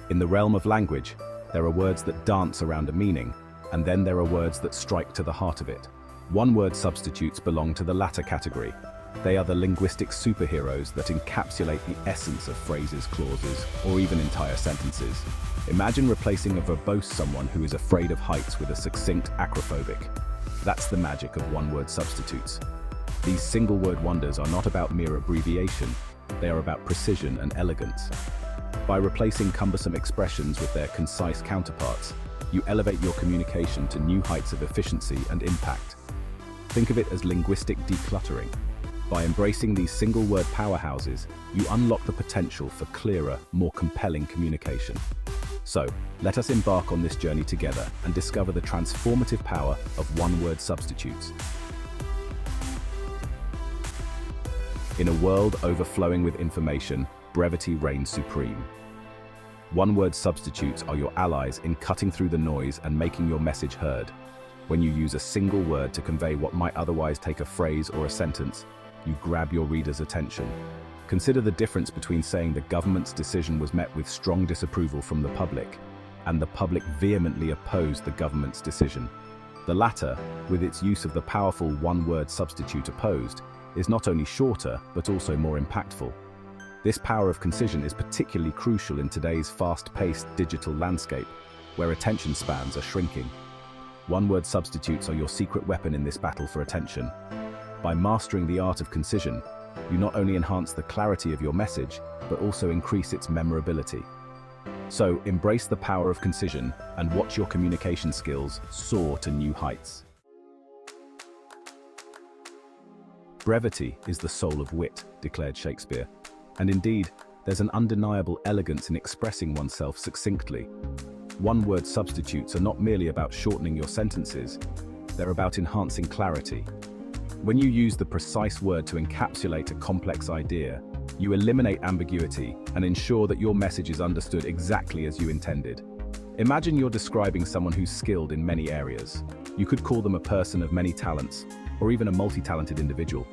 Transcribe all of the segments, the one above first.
In the realm of language, there are words that dance around a meaning, and then there are words that strike to the heart of it. One-word substitutes belong to the latter category. They are the linguistic superheroes that encapsulate the essence of phrases, clauses, or even entire sentences. Imagine replacing a verbose someone who is afraid of heights with a succinct acrophobic. That's the magic of one-word substitutes. These single-word wonders are not about mere abbreviation, they are about precision and elegance. By replacing cumbersome expressions with their concise counterparts, you elevate your communication to new heights of efficiency and impact. Think of it as linguistic decluttering. By embracing these single-word powerhouses, you unlock the potential for clearer, more compelling communication. So, let us embark on this journey together and discover the transformative power of one-word substitutes. In a world overflowing with information, brevity reigns supreme. One-word substitutes are your allies in cutting through the noise and making your message heard. When you use a single word to convey what might otherwise take a phrase or a sentence, you grab your reader's attention. Consider the difference between saying the government's decision was met with strong disapproval from the public, and the public vehemently opposed the government's decision. The latter, with its use of the powerful one-word substitute opposed, is not only shorter, but also more impactful. This power of concision is particularly crucial in today's fast-paced digital landscape, where attention spans are shrinking. One-word substitutes are your secret weapon in this battle for attention. By mastering the art of concision, you not only enhance the clarity of your message, but also increase its memorability. So, embrace the power of concision and watch your communication skills soar to new heights. Brevity is the soul of wit, declared Shakespeare. And indeed, there's an undeniable elegance in expressing oneself succinctly. One-word substitutes are not merely about shortening your sentences, they're about enhancing clarity. When you use the precise word to encapsulate a complex idea, you eliminate ambiguity and ensure that your message is understood exactly as you intended. Imagine you're describing someone who's skilled in many areas. You could call them a person of many talents, or even a multi-talented individual.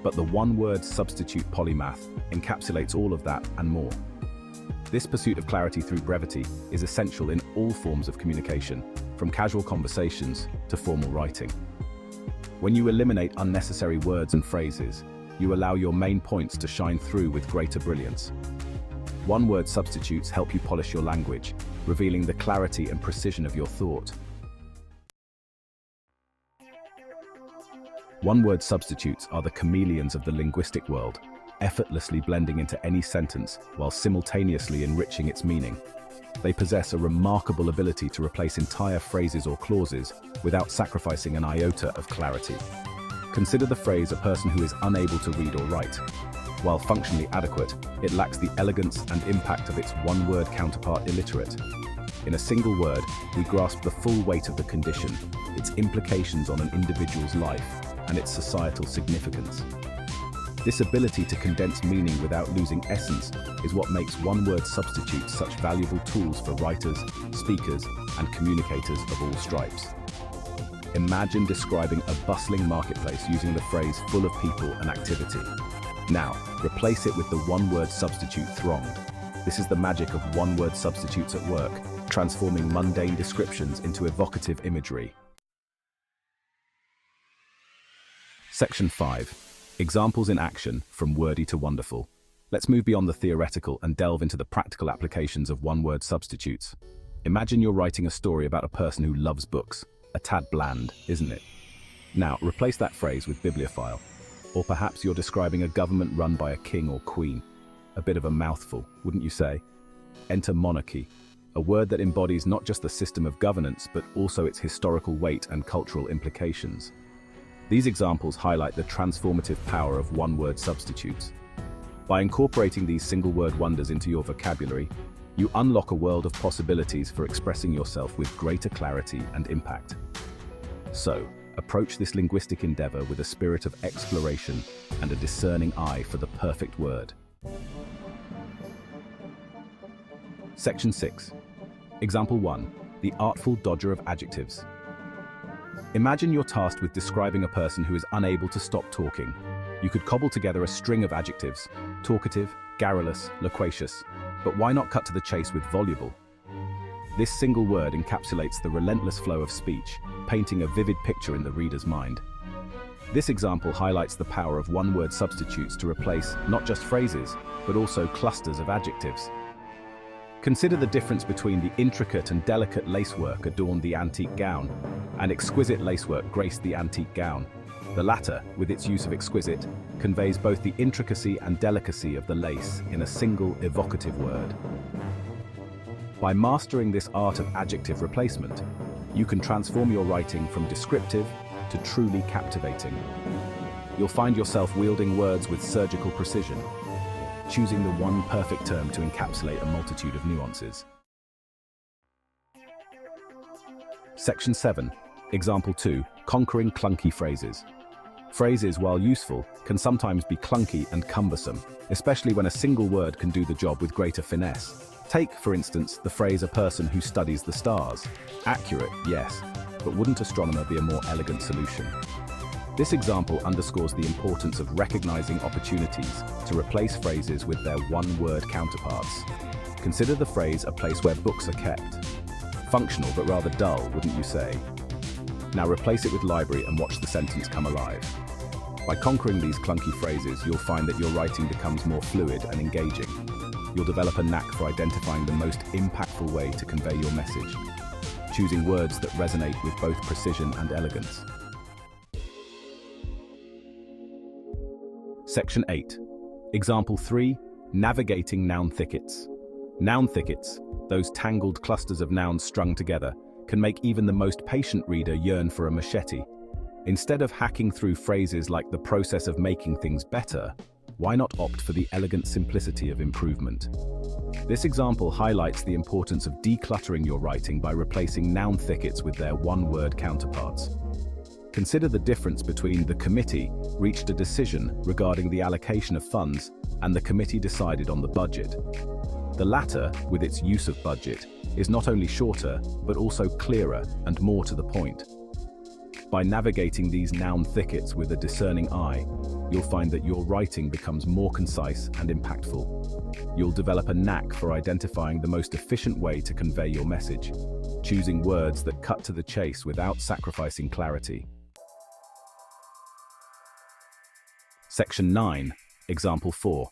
But the one-word substitute polymath encapsulates all of that and more. This pursuit of clarity through brevity is essential in all forms of communication, from casual conversations to formal writing. When you eliminate unnecessary words and phrases, you allow your main points to shine through with greater brilliance. One-word substitutes help you polish your language, revealing the clarity and precision of your thought. One-word substitutes are the chameleons of the linguistic world, effortlessly blending into any sentence while simultaneously enriching its meaning. They possess a remarkable ability to replace entire phrases or clauses without sacrificing an iota of clarity. Consider the phrase "a person who is unable to read or write." While functionally adequate, it lacks the elegance and impact of its one-word counterpart "illiterate." In a single word, we grasp the full weight of the condition, its implications on an individual's life, and its societal significance. This ability to condense meaning without losing essence is what makes one-word substitutes such valuable tools for writers, speakers, and communicators of all stripes. Imagine describing a bustling marketplace using the phrase "full of people and activity." Now, replace it with the one-word substitute "thronged." This is the magic of one-word substitutes at work, transforming mundane descriptions into evocative imagery. Section 5. Examples in action, from wordy to wonderful. Let's move beyond the theoretical and delve into the practical applications of one-word substitutes. Imagine you're writing a story about a person who loves books. A tad bland, isn't it? Now, replace that phrase with bibliophile. Or perhaps you're describing a government run by a king or queen. A bit of a mouthful, wouldn't you say? Enter monarchy, a word that embodies not just the system of governance, but also its historical weight and cultural implications. These examples highlight the transformative power of one-word substitutes. By incorporating these single-word wonders into your vocabulary, you unlock a world of possibilities for expressing yourself with greater clarity and impact. So, approach this linguistic endeavor with a spirit of exploration and a discerning eye for the perfect word. Section 6. Example 1. The artful dodger of adjectives. Imagine you're tasked with describing a person who is unable to stop talking. You could cobble together a string of adjectives: talkative, garrulous, loquacious. But why not cut to the chase with voluble? This single word encapsulates the relentless flow of speech, painting a vivid picture in the reader's mind. This example highlights the power of one-word substitutes to replace not just phrases, but also clusters of adjectives. Consider the difference between the intricate and delicate lacework adorned the antique gown, and exquisite lacework graced the antique gown. The latter, with its use of exquisite, conveys both the intricacy and delicacy of the lace in a single evocative word. By mastering this art of adjective replacement, you can transform your writing from descriptive to truly captivating. You'll find yourself wielding words with surgical precision, choosing the one perfect term to encapsulate a multitude of nuances. Section 7. Example 2. Conquering clunky phrases. Phrases, while useful, can sometimes be clunky and cumbersome, especially when a single word can do the job with greater finesse. Take, for instance, the phrase "a person who studies the stars." Accurate, yes, but wouldn't astronomer be a more elegant solution? This example underscores the importance of recognizing opportunities to replace phrases with their one-word counterparts. Consider the phrase "a place where books are kept." Functional but rather dull, wouldn't you say? Now replace it with "library" and watch the sentence come alive. By conquering these clunky phrases, you'll find that your writing becomes more fluid and engaging. You'll develop a knack for identifying the most impactful way to convey your message, choosing words that resonate with both precision and elegance. Section 8. Example 3. Navigating noun thickets. Noun thickets, those tangled clusters of nouns strung together, can make even the most patient reader yearn for a machete. Instead of hacking through phrases like "the process of making things better," why not opt for the elegant simplicity of improvement? This example highlights the importance of decluttering your writing by replacing noun thickets with their one-word counterparts. Consider the difference between "the committee reached a decision regarding the allocation of funds" and "the committee decided on the budget." The latter, with its use of budget, is not only shorter, but also clearer and more to the point. By navigating these noun thickets with a discerning eye, you'll find that your writing becomes more concise and impactful. You'll develop a knack for identifying the most efficient way to convey your message, choosing words that cut to the chase without sacrificing clarity. Section 9. Example 4.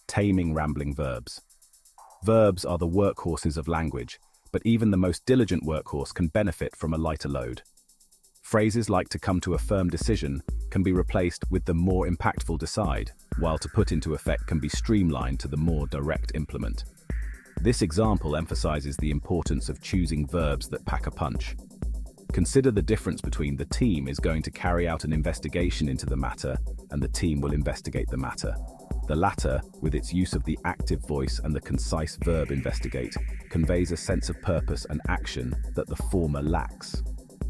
Taming rambling verbs. Verbs are the workhorses of language, but even the most diligent workhorse can benefit from a lighter load. Phrases like "to come to a firm decision" can be replaced with "the more impactful decide," while "to put into effect" can be streamlined to "the more direct implement." This example emphasizes the importance of choosing verbs that pack a punch. Consider the difference between "the team is going to carry out an investigation into the matter" and "the team will investigate the matter." The latter, with its use of the active voice and the concise verb "investigate," conveys a sense of purpose and action that the former lacks.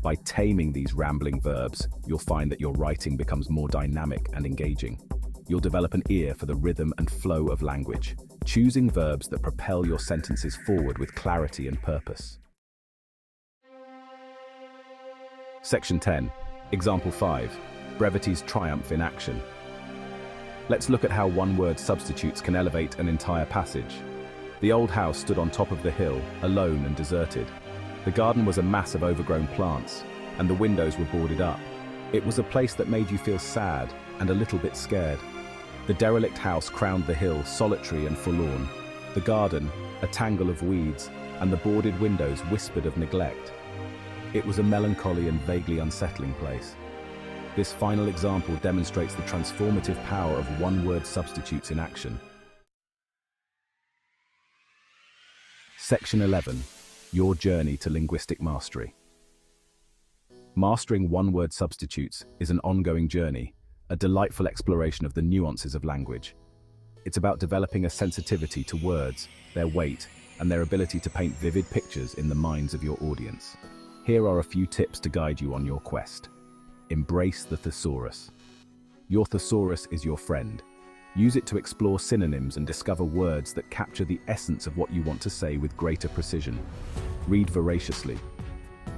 By taming these rambling verbs, you'll find that your writing becomes more dynamic and engaging. You'll develop an ear for the rhythm and flow of language, choosing verbs that propel your sentences forward with clarity and purpose. Section 10. Example 5. Brevity's triumph in action. Let's look at how one-word substitutes can elevate an entire passage. The old house stood on top of the hill, alone and deserted. The garden was a mass of overgrown plants, and the windows were boarded up. It was a place that made you feel sad and a little bit scared. The derelict house crowned the hill, solitary and forlorn. The garden, a tangle of weeds, and the boarded windows whispered of neglect. It was a melancholy and vaguely unsettling place. This final example demonstrates the transformative power of one-word substitutes in action. Section 11. Your journey to linguistic mastery. Mastering one-word substitutes is an ongoing journey, a delightful exploration of the nuances of language. It's about developing a sensitivity to words, their weight, and their ability to paint vivid pictures in the minds of your audience. Here are a few tips to guide you on your quest. Embrace the thesaurus. Your thesaurus is your friend. Use it to explore synonyms and discover words that capture the essence of what you want to say with greater precision. Read voraciously.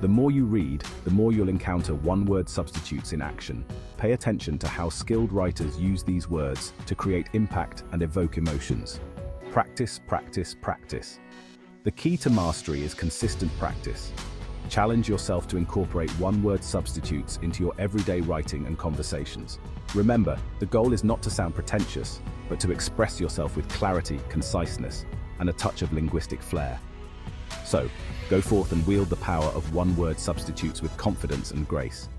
The more you read, the more you'll encounter one-word substitutes in action. Pay attention to how skilled writers use these words to create impact and evoke emotions. Practice, practice, practice. The key to mastery is consistent practice. Challenge yourself to incorporate one-word substitutes into your everyday writing and conversations. Remember, the goal is not to sound pretentious, but to express yourself with clarity, conciseness, and a touch of linguistic flair. So, go forth and wield the power of one-word substitutes with confidence and grace.